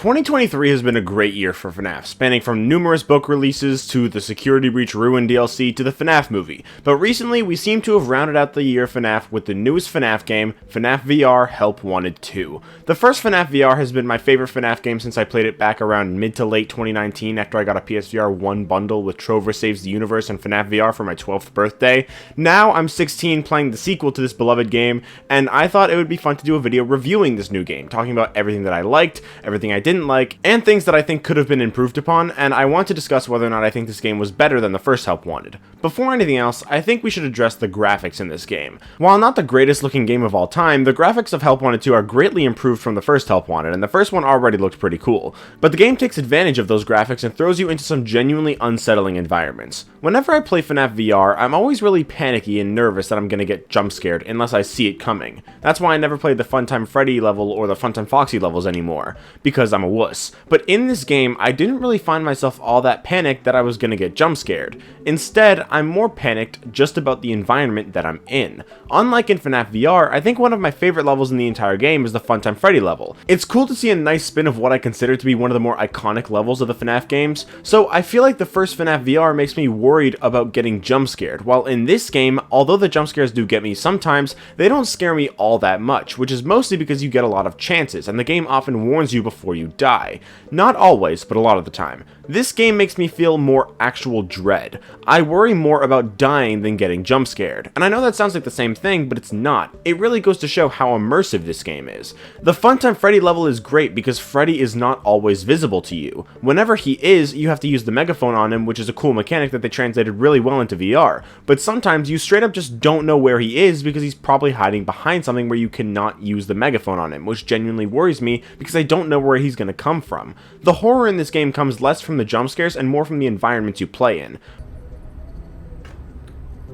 2023 has been a great year for FNAF, spanning from numerous book releases to the Security Breach Ruin DLC to the FNAF movie, but recently we seem to have rounded out the year FNAF with the newest FNAF game, FNAF VR Help Wanted 2. The first FNAF VR has been my favorite FNAF game since I played it back around mid to late 2019 after I got a PSVR 1 bundle with Trover Saves the Universe and FNAF VR for my 12th birthday. Now I'm 16 playing the sequel to this beloved game, and I thought it would be fun to do a video reviewing this new game, talking about everything that I liked, everything I didn't like, and things that I think could have been improved upon, and I want to discuss whether or not I think this game was better than the first Help Wanted. Before anything else, I think we should address the graphics in this game. While not the greatest looking game of all time, the graphics of Help Wanted 2 are greatly improved from the first Help Wanted, and the first one already looked pretty cool. But the game takes advantage of those graphics and throws you into some genuinely unsettling environments. Whenever I play FNAF VR, I'm always really panicky and nervous that I'm gonna get jump scared unless I see it coming. That's why I never played the Funtime Freddy level or the Funtime Foxy levels anymore, because I'm a wuss. But in this game, I didn't really find myself all that panicked that I was gonna get jump scared. Instead, I'm more panicked just about the environment that I'm in. Unlike in FNAF VR, I think one of my favorite levels in the entire game is the Funtime Freddy level. It's cool to see a nice spin of what I consider to be one of the more iconic levels of the FNAF games, so I feel like the first FNAF VR makes me worried about getting jump scared, while in this game, although the jump scares do get me sometimes, they don't scare me all that much, which is mostly because you get a lot of chances, and the game often warns you before you die. Not always, but a lot of the time. This game makes me feel more actual dread. I worry more about dying than getting jump scared. And I know that sounds like the same thing, but it's not. It really goes to show how immersive this game is. The Funtime Freddy level is great because Freddy is not always visible to you. Whenever he is, you have to use the megaphone on him, which is a cool mechanic that they translated really well into VR. But sometimes you straight up just don't know where he is because he's probably hiding behind something where you cannot use the megaphone on him, which genuinely worries me because I don't know where he's going to come from. The horror in this game comes less from the jump scares and more from the environments you play in.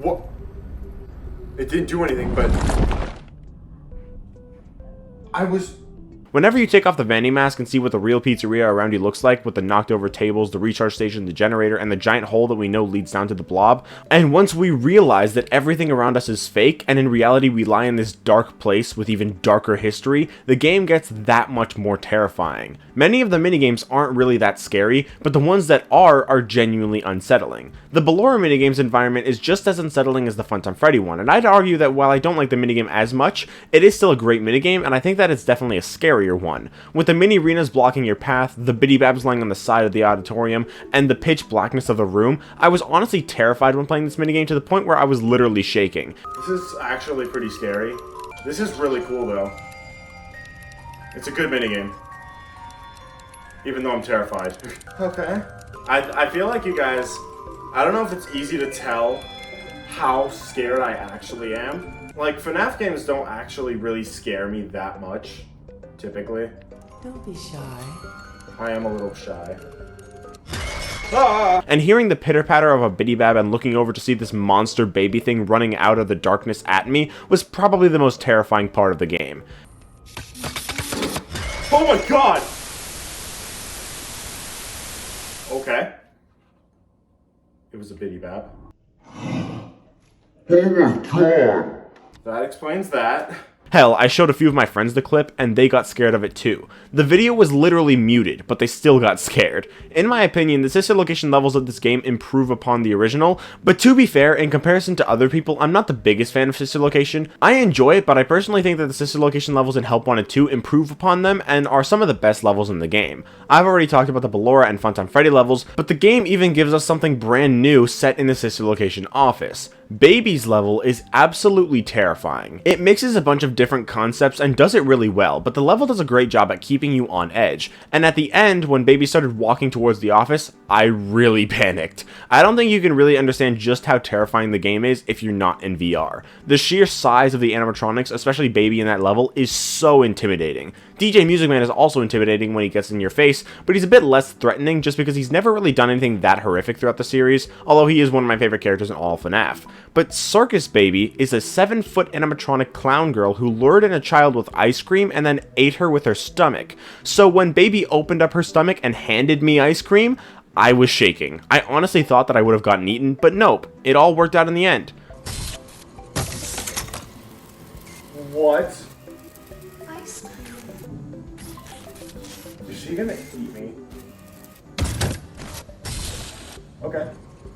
What? It didn't do anything, but Whenever you take off the vending mask and see what the real pizzeria around you looks like, with the knocked over tables, the recharge station, the generator, and the giant hole that we know leads down to the blob, and once we realize that everything around us is fake, and in reality we lie in this dark place with even darker history, the game gets that much more terrifying. Many of the minigames aren't really that scary, but the ones that are genuinely unsettling. The Ballora minigames environment is just as unsettling as the Funtime Freddy one, and I'd argue that while I don't like the minigame as much, it is still a great minigame, and I think that it's definitely a scarier one. With the mini arenas blocking your path, the biddy babs lying on the side of the auditorium, and the pitch blackness of the room, I was honestly terrified when playing this minigame to the point where I was literally shaking. This is actually pretty scary. This is really cool though. It's a good minigame. Even though I'm terrified. Okay. I feel like you guys, I don't know if it's easy to tell how scared I actually am. Like, FNAF games don't actually really scare me that much. Typically. Don't be shy. I am a little shy. Ah! And hearing the pitter-patter of a biddy bab and looking over to see this monster baby thing running out of the darkness at me was probably the most terrifying part of the game. Oh my god! Okay. It was a biddy bab. Oh my god! That explains that. Hell, I showed a few of my friends the clip, and they got scared of it too. The video was literally muted, but they still got scared. In my opinion, the sister location levels of this game improve upon the original, but to be fair, in comparison to other people, I'm not the biggest fan of sister location. I enjoy it, but I personally think that the sister location levels in Help Wanted 2 improve upon them, and are some of the best levels in the game. I've already talked about the Ballora and Funtime Freddy levels, but the game even gives us something brand new set in the sister location office. Baby's level is absolutely terrifying. It mixes a bunch of different concepts and does it really well, but the level does a great job at keeping you on edge. And at the end, when Baby started walking towards the office, I really panicked. I don't think you can really understand just how terrifying the game is if you're not in VR. The sheer size of the animatronics, especially Baby in that level, is so intimidating. DJ Music Man is also intimidating when he gets in your face, but he's a bit less threatening just because he's never really done anything that horrific throughout the series, although he is one of my favorite characters in all of FNAF. But Circus Baby is a 7-foot animatronic clown girl who lured in a child with ice cream and then ate her with her stomach. So when Baby opened up her stomach and handed me ice cream, I was shaking. I honestly thought that I would have gotten eaten, but nope, it all worked out in the end. What? Is she gonna eat me? Okay.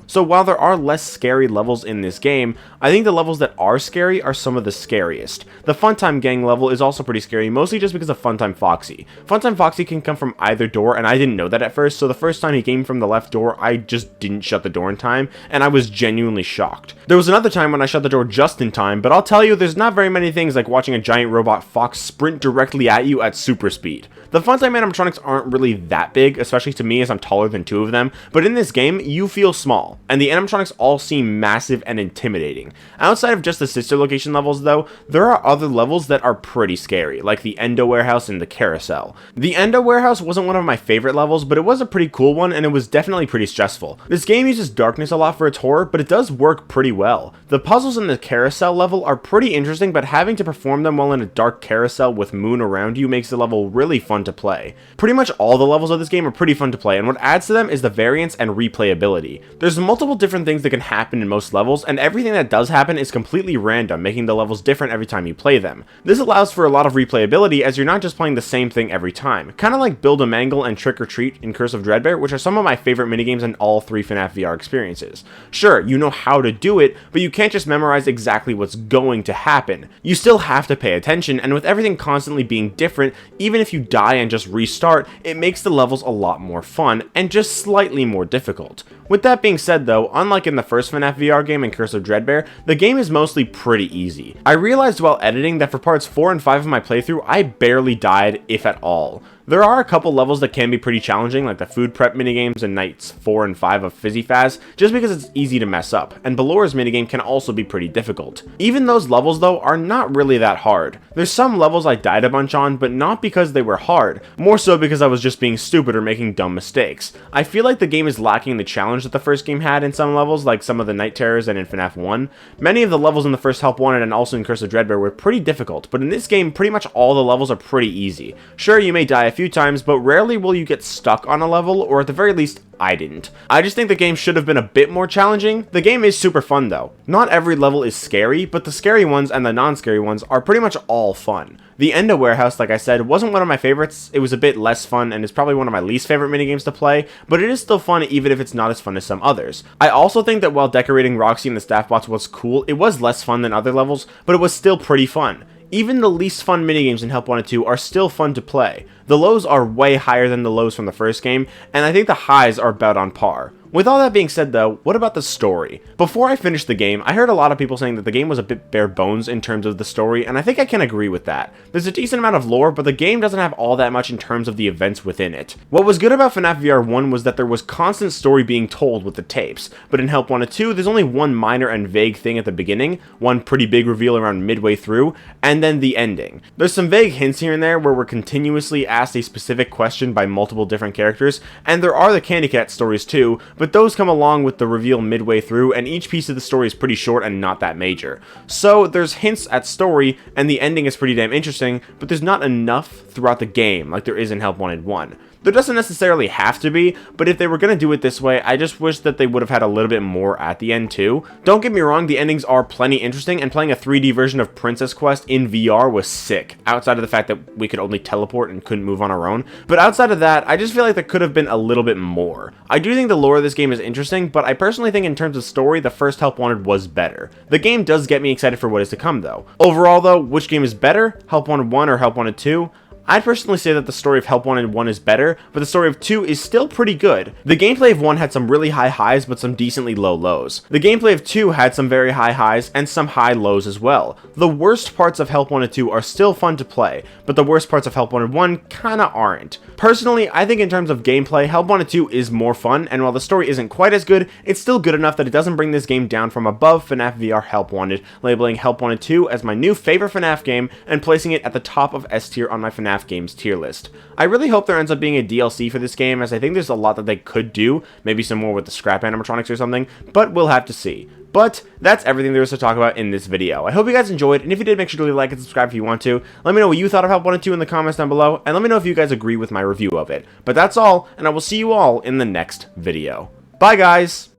So while there are less scary levels in this game, I think the levels that are scary are some of the scariest. The Funtime Gang level is also pretty scary, mostly just because of Funtime Foxy. Funtime Foxy can come from either door, and I didn't know that at first, so the first time he came from the left door, I just didn't shut the door in time, and I was genuinely shocked. There was another time when I shut the door just in time, but I'll tell you, there's not very many things like watching a giant robot fox sprint directly at you at super speed. The Funtime animatronics aren't really that big, especially to me as I'm taller than two of them, but in this game, you feel small, and the animatronics all seem massive and intimidating. Outside of just the sister location levels though, there are other levels that are pretty scary, like the Endo Warehouse and the Carousel. The Endo Warehouse wasn't one of my favorite levels, but it was a pretty cool one, and it was definitely pretty stressful. This game uses darkness a lot for its horror, but it does work pretty well. The puzzles in the Carousel level are pretty interesting, but having to perform them while in a dark carousel with moon around you makes the level really fun to play. Pretty much all the levels of this game are pretty fun to play, and what adds to them is the variance and replayability. There's multiple different things that can happen in most levels, and everything that does happen is completely random, making the levels different every time you play them. This allows for a lot of replayability as you're not just playing the same thing every time, kind of like Build-A-Mangle and Trick or Treat in Curse of Dreadbear, which are some of my favorite minigames in all three FNAF VR experiences. Sure, you know how to do it, but you can't just memorize exactly what's going to happen. You still have to pay attention, and with everything constantly being different, even if you die and just restart, it makes the levels a lot more fun, and just slightly more difficult. With that being said though, unlike in the first FNAF VR game in Curse of Dreadbear, the game is mostly pretty easy. I realized while editing that for parts 4 and 5 of my playthrough, I barely died, if at all. There are a couple levels that can be pretty challenging, like the food prep minigames in nights 4 and 5 of Fizzy Faz, just because it's easy to mess up, and Balora's minigame can also be pretty difficult. Even those levels though are not really that hard. There's some levels I died a bunch on, but not because they were hard, more so because I was just being stupid or making dumb mistakes. I feel like the game is lacking the challenge that the first game had in some levels, like some of the Night Terrors and in FNAF 1. Many of the levels in the first Help Wanted and also in Curse of Dreadbear were pretty difficult, but in this game pretty much all the levels are pretty easy. Sure, you may die a few times, but rarely will you get stuck on a level, or at the very least, I didn't. I just think the game should have been a bit more challenging. The game is super fun though. Not every level is scary, but the scary ones and the non-scary ones are pretty much all fun. The Endo Warehouse, like I said, wasn't one of my favorites. It was a bit less fun and is probably one of my least favorite minigames to play, but it is still fun even if it's not as fun as some others. I also think that while decorating Roxy and the staff bots was cool, it was less fun than other levels, but it was still pretty fun. Even the least fun minigames in Help Wanted 2 are still fun to play. The lows are way higher than the lows from the first game, and I think the highs are about on par. With all that being said though, what about the story? Before I finished the game, I heard a lot of people saying that the game was a bit bare bones in terms of the story, and I think I can agree with that. There's a decent amount of lore, but the game doesn't have all that much in terms of the events within it. What was good about FNAF VR 1 was that there was constant story being told with the tapes, but in Help Wanted 2, there's only one minor and vague thing at the beginning, one pretty big reveal around midway through, and then the ending. There's some vague hints here and there where we're continuously asked a specific question by multiple different characters, and there are the Candy Cat stories too, but those come along with the reveal midway through, and each piece of the story is pretty short and not that major. So there's hints at story, and the ending is pretty damn interesting, but there's not enough throughout the game like there is in Help Wanted 1. There doesn't necessarily have to be, but if they were going to do it this way, I just wish that they would have had a little bit more at the end too. Don't get me wrong, the endings are plenty interesting, and playing a 3D version of Princess Quest in VR was sick, outside of the fact that we could only teleport and couldn't move on our own. But outside of that, I just feel like there could have been a little bit more. I do think the lore of this game is interesting, but I personally think in terms of story, the first Help Wanted was better. The game does get me excited for what is to come though. Overall though, which game is better, Help Wanted 1 or Help Wanted 2? I'd personally say that the story of Help Wanted 1 is better, but the story of 2 is still pretty good. The gameplay of 1 had some really high highs, but some decently low lows. The gameplay of 2 had some very high highs, and some high lows as well. The worst parts of Help Wanted 2 are still fun to play, but the worst parts of Help Wanted 1 kinda aren't. Personally, I think in terms of gameplay, Help Wanted 2 is more fun, and while the story isn't quite as good, it's still good enough that it doesn't bring this game down from above FNAF VR Help Wanted, labeling Help Wanted 2 as my new favorite FNAF game, and placing it at the top of S tier on my FNAF games tier list. I really hope there ends up being a DLC for this game, as I think there's a lot that they could do, maybe some more with the scrap animatronics or something, but we'll have to see. But that's everything there is to talk about in this video. I hope you guys enjoyed, and if you did, make sure to leave a like and subscribe if you want to. Let me know what you thought of Help Wanted 2 in the comments down below, and let me know if you guys agree with my review of it. But that's all, and I will see you all in the next video. Bye guys!